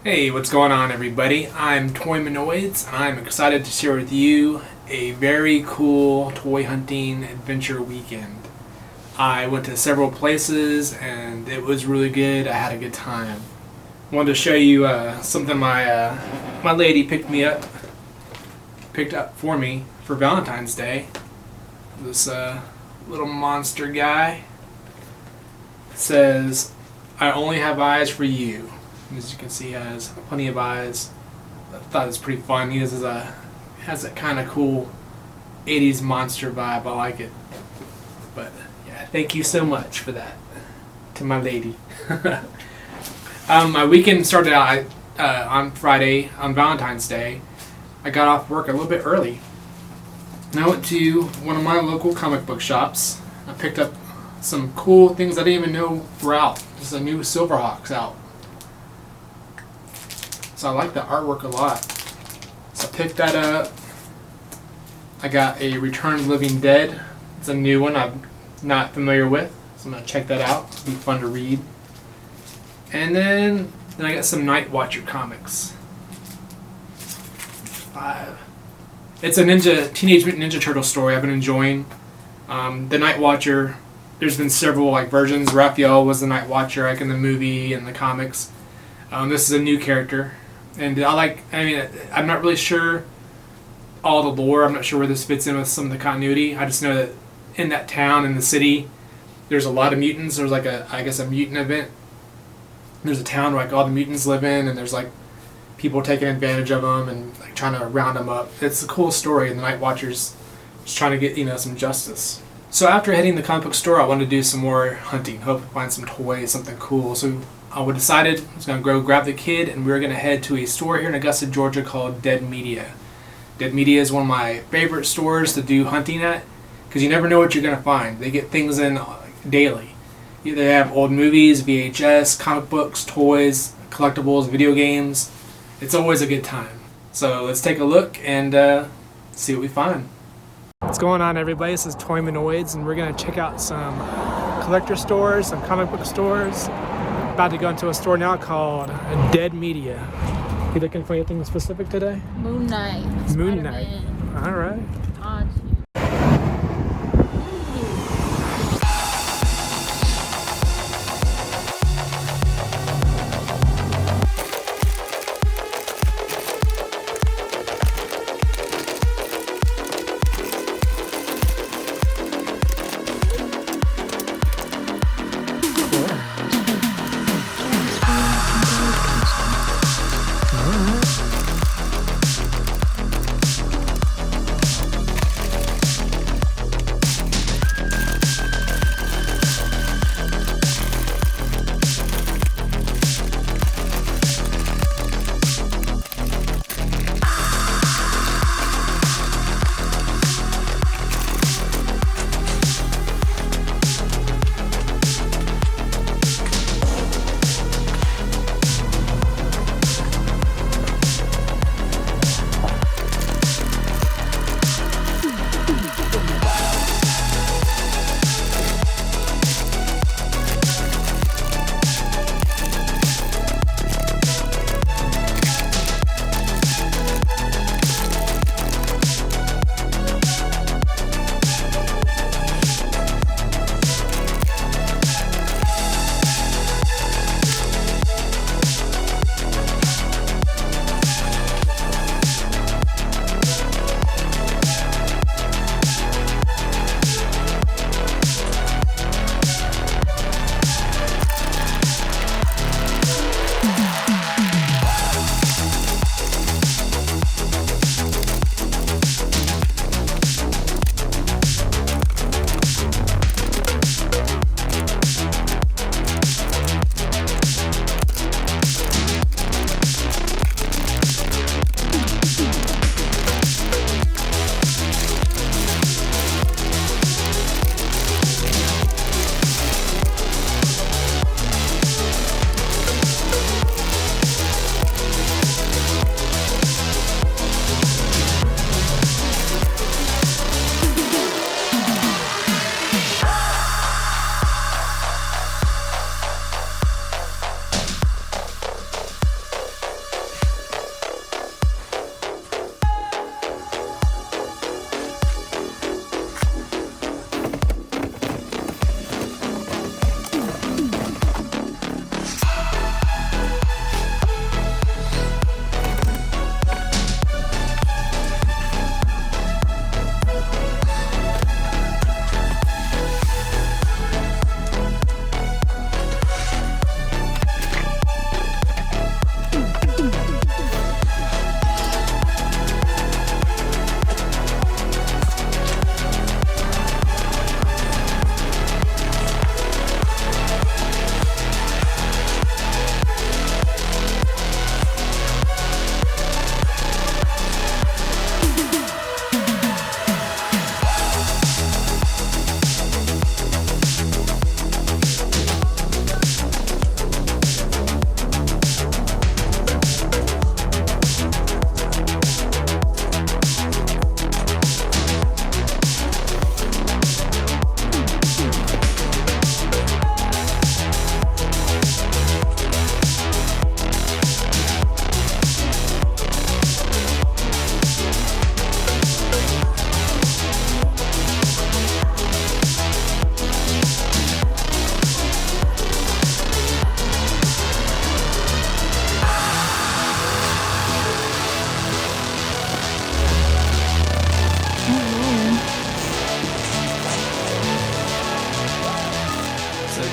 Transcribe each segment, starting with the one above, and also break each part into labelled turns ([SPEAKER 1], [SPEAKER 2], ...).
[SPEAKER 1] Hey, what's going on, everybody? I'm Toymanoids, and I'm excited to share with you a very cool toy hunting adventure weekend. I went to several places, and it was really good. I had a good time. I wanted to show you something my lady picked up for me for Valentine's Day. This little monster guy says, "I only have eyes for you." As you can see, he has plenty of eyes. I thought it was pretty fun. He has that kind of cool 80s monster vibe. I like it. But yeah, thank you so much for that to my lady. My weekend started out on Friday, on Valentine's Day. I got off work a little bit early. And I went to one of my local comic book shops. I picked up some cool things I didn't even know were out. There's a new Silverhawks out. So I like the artwork a lot. So I picked that up. I got a Return of the Living Dead. It's a new one I'm not familiar with. So I'm going to check that out. It'll be fun to read. And then I got some Night Watcher comics. 5. It's a Teenage Mutant Ninja Turtle story I've been enjoying. The Night Watcher, there's been several versions. Raphael was the Night Watcher in the movie and the comics. This is a new character. And I'm not really sure all the lore. I'm not sure where this fits in with some of the continuity. I just know that in that town, in the city, there's a lot of mutants. There's a mutant event. There's a town where all the mutants live in, and there's people taking advantage of them and trying to round them up. It's a cool story, and the Night Watcher's just trying to get some justice. So after hitting the comic book store, I wanted to do some more hunting. Hope to find some toys, something cool. So I decided I was going to go grab the kid, and we were going to head to a store here in Augusta, Georgia called Dead Media. Dead Media is one of my favorite stores to do hunting at because you never know what you're going to find. They get things in daily. They have old movies, VHS, comic books, toys, collectibles, video games. It's always a good time. So let's take a look and see what we find. What's going on, everybody? This is Toymanoids, and we're going to check out some collector stores, some comic book stores. About to go into a store now called Dead Media. You looking for anything specific today?
[SPEAKER 2] Moon Knight.
[SPEAKER 1] Moon Knight. All right.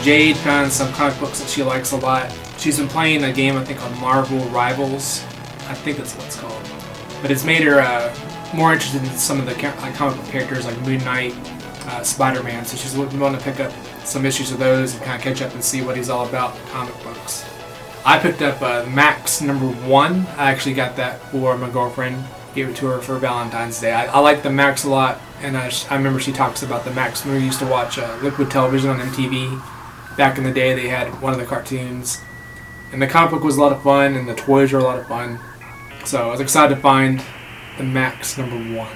[SPEAKER 1] Jade found some comic books that she likes a lot. She's been playing a game, I think, called Marvel Rivals. I think that's what it's called. But it's made her more interested in some of the comic book characters like Moon Knight, Spider-Man. So she's willing to pick up some issues of those and kind of catch up and see what he's all about in comic books. I picked up Max #1. I actually got that for my girlfriend. Gave it to her for Valentine's Day. I like the Max a lot, and I remember she talks about the Max when we used to watch Liquid Television on MTV. Back in the day, they had one of the cartoons. And the comic book was a lot of fun, and the toys were a lot of fun. So I was excited to find the Max #1.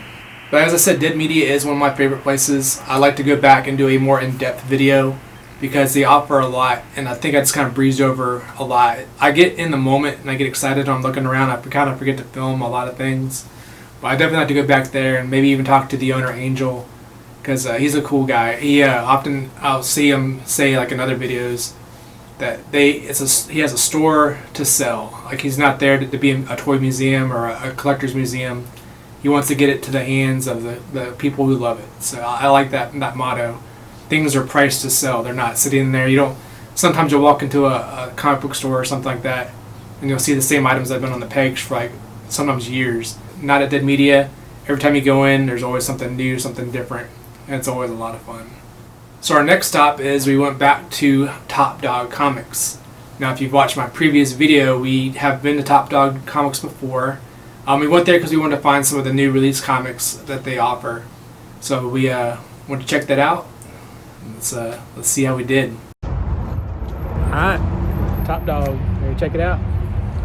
[SPEAKER 1] But as I said, Dead Media is one of my favorite places. I like to go back and do a more in-depth video because they offer a lot, and I think I just kind of breezed over a lot. I get in the moment and I get excited when I'm looking around. I kind of forget to film a lot of things. But I definitely have to go back there and maybe even talk to the owner, Angel, because he's a cool guy. He often, I'll see him say like in other videos that he has a store to sell. Like he's not there to be a toy museum or a collector's museum. He wants to get it to the hands of the people who love it. So I like that motto. Things are priced to sell. They're not sitting there. Sometimes you'll walk into a comic book store or something like that, and you'll see the same items that have been on the pegs for like sometimes years. Not at Dead Media. Every time you go in, there's always something new, something different, and it's always a lot of fun. So our next stop is we went back to Top Dog Comics. Now, if you've watched my previous video, we have been to Top Dog Comics before. We went there because we wanted to find some of the new release comics that they offer. So we wanted to check that out. Let's see how we did. Alright, Top Dog. Ready to check it out?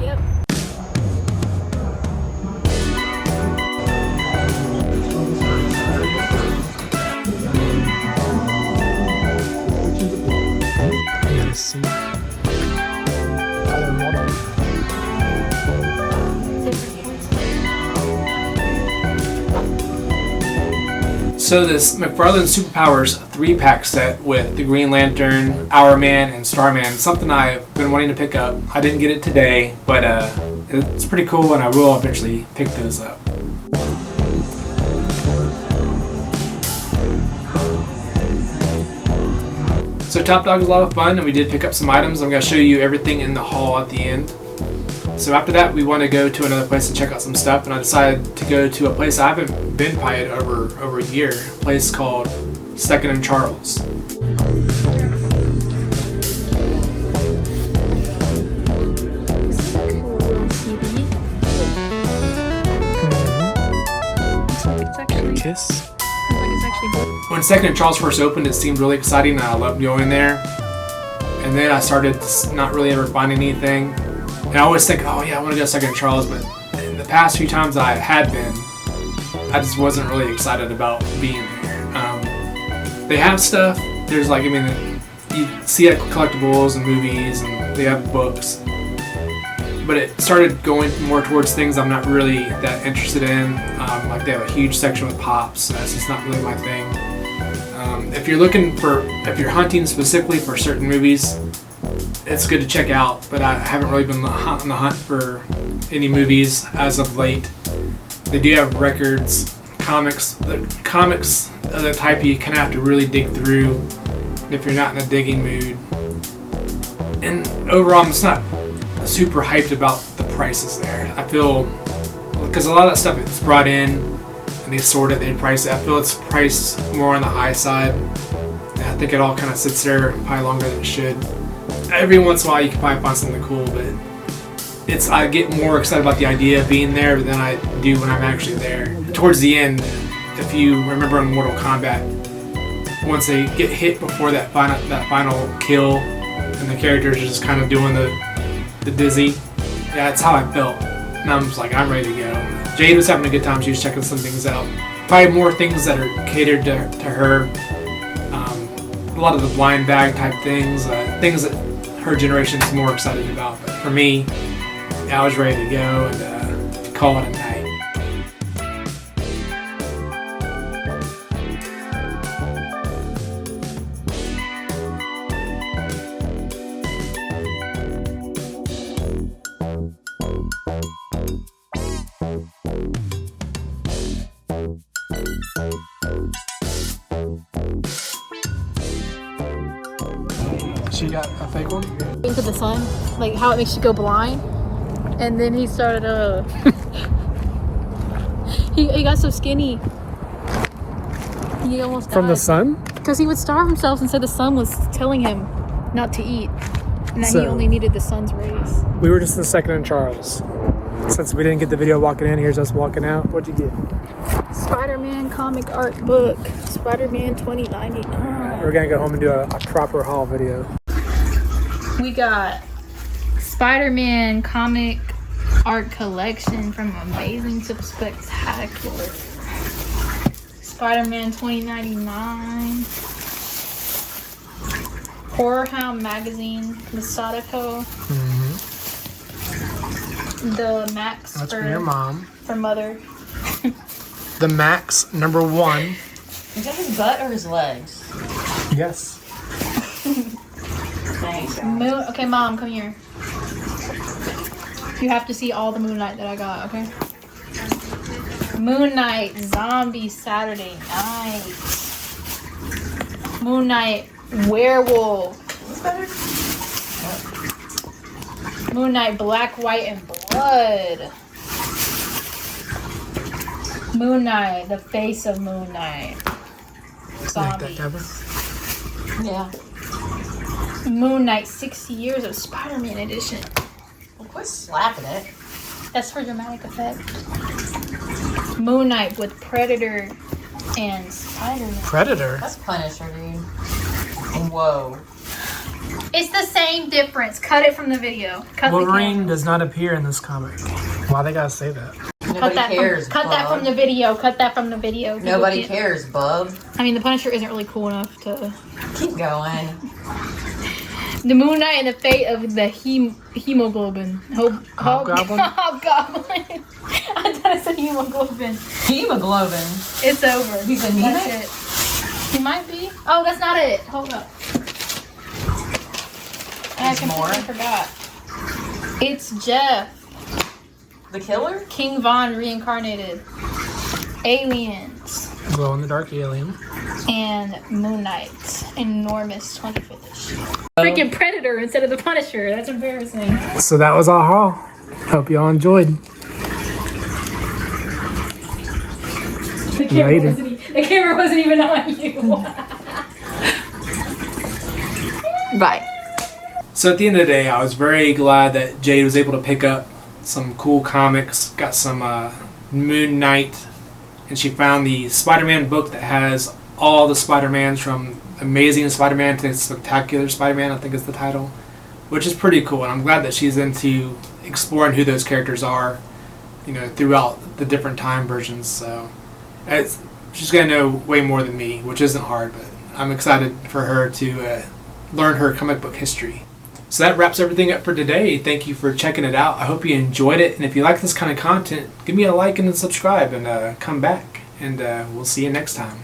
[SPEAKER 2] Yep.
[SPEAKER 1] See. So this McFarlane Superpowers 3-pack set with the Green Lantern, Hourman, and Starman, something I've been wanting to pick up. I didn't get it today, but it's pretty cool and I will eventually pick those up. So Top Dog is a lot of fun, and we did pick up some items. I'm going to show you everything in the haul at the end. So after that, we want to go to another place to check out some stuff, and I decided to go to a place I haven't been by it over a year, a place called 2nd and Charles. Kiss. When 2nd and Charles first opened, it seemed really exciting and I loved going there. And then I started not really ever finding anything. And I always think, oh yeah, I want to go to 2nd and Charles, but in the past few times I had been, I just wasn't really excited about being there. They have stuff. There's like, you see collectibles and movies and they have books. But it started going more towards things I'm not really that interested in. Like they have a huge section with pops. That's just not really my thing. If you're hunting specifically for certain movies, it's good to check out. But I haven't really been on the hunt for any movies as of late. They do have records, comics. The comics are the type you kind of have to really dig through if you're not in a digging mood. And overall, I'm just not super hyped about the prices there. I feel, because a lot of that stuff is brought in and they sort it, they price it. I feel it's priced more on the high side. And I think it all kind of sits there probably longer than it should. Every once in a while you can probably find something cool, but I get more excited about the idea of being there than I do when I'm actually there. Towards the end, if you remember in Mortal Kombat, once they get hit before that final kill and the characters are just kind of doing the dizzy. Yeah, that's how I felt. And I'm just like, I'm ready to go. Jade was having a good time. She was checking some things out. Probably more things that are catered to her. A lot of the blind bag type things. Things that her generation is more excited about. But for me, I was ready to go and call it a night.
[SPEAKER 2] the sun, like how it makes you go blind. And then he started he got so skinny. He almost died.
[SPEAKER 1] From the sun?
[SPEAKER 2] Because he would starve himself and said the sun was telling him not to eat. And that
[SPEAKER 1] So-
[SPEAKER 2] he only needed the sun's rays.
[SPEAKER 1] We were just in Second and Charles. Since we didn't get the video walking in, here's us walking out. What'd you get?
[SPEAKER 2] Spider-Man comic art book. Spider-Man 2099.
[SPEAKER 1] We're gonna go home and do a proper haul video.
[SPEAKER 2] We got Spider-Man comic art collection from Amazing to Spectacular. Spider-Man 2099. Horror Hound magazine, the Sadako. The Max
[SPEAKER 1] That's from your mom.
[SPEAKER 2] for mother.
[SPEAKER 1] The Max #1.
[SPEAKER 3] Is that his butt or his legs?
[SPEAKER 1] Yes.
[SPEAKER 3] Thanks, guys.
[SPEAKER 2] Moon. Okay, Mom, come here. You have to see all the Moon Knight that I got, okay? Moon Knight Zombie Saturday Night. Moon Knight Werewolf. Moon Knight Black, White, and Blood. Moon Knight, the face of Moon Knight.
[SPEAKER 1] Like that
[SPEAKER 2] Zombie.
[SPEAKER 1] cover.
[SPEAKER 3] Yeah.
[SPEAKER 2] Moon Knight 60 Years of Spider-Man edition.
[SPEAKER 3] Well, quit slapping it.
[SPEAKER 2] That's for dramatic effect. Moon Knight with Predator and Spider-Man.
[SPEAKER 1] Predator.
[SPEAKER 3] That's Punisher, dude. Whoa.
[SPEAKER 2] It's the same difference. Cut it from the video. Cut the
[SPEAKER 1] Wolverine
[SPEAKER 2] camera.
[SPEAKER 1] does not appear in this comic. Why they gotta say that?
[SPEAKER 2] Cut
[SPEAKER 3] Nobody
[SPEAKER 2] that
[SPEAKER 3] cares,
[SPEAKER 2] Cut that
[SPEAKER 3] bub.
[SPEAKER 2] from the video. Cut that from the video. People
[SPEAKER 3] Nobody
[SPEAKER 2] can't-
[SPEAKER 3] cares, bub.
[SPEAKER 2] I mean, the Punisher isn't really cool enough to.
[SPEAKER 3] Keep going.
[SPEAKER 2] The Moon Knight and the fate of the hemoglobin.
[SPEAKER 1] Hobgoblin?
[SPEAKER 2] Hobgoblin. I thought I said hemoglobin.
[SPEAKER 3] Hemoglobin.
[SPEAKER 2] It's over.
[SPEAKER 3] He's anemic?
[SPEAKER 2] That's it. He might be. Oh, that's not it. Hold up. I
[SPEAKER 3] There's more?
[SPEAKER 2] completely forgot. It's Jeff.
[SPEAKER 3] The killer?
[SPEAKER 2] King Von reincarnated. Aliens.
[SPEAKER 1] Glow in the dark alien.
[SPEAKER 2] And Moon Knight. Enormous 25th issue. Freaking Predator instead of the Punisher. That's embarrassing.
[SPEAKER 1] So that was our haul. Hope y'all enjoyed.
[SPEAKER 2] The camera,
[SPEAKER 1] Later.
[SPEAKER 2] the camera wasn't even on you.
[SPEAKER 3] Bye.
[SPEAKER 1] So at the end of the day, I was very glad that Jade was able to pick up some cool comics, got some Moon Knight, and she found the Spider-Man book that has all the Spider-Mans from Amazing Spider-Man to Spectacular Spider-Man, I think is the title, which is pretty cool. And I'm glad that she's into exploring who those characters are, you know, throughout the different time versions. So she's going to know way more than me, which isn't hard, but I'm excited for her to learn her comic book history. So that wraps everything up for today. Thank you for checking it out. I hope you enjoyed it. And if you like this kind of content, give me a like and a subscribe and come back. And we'll see you next time.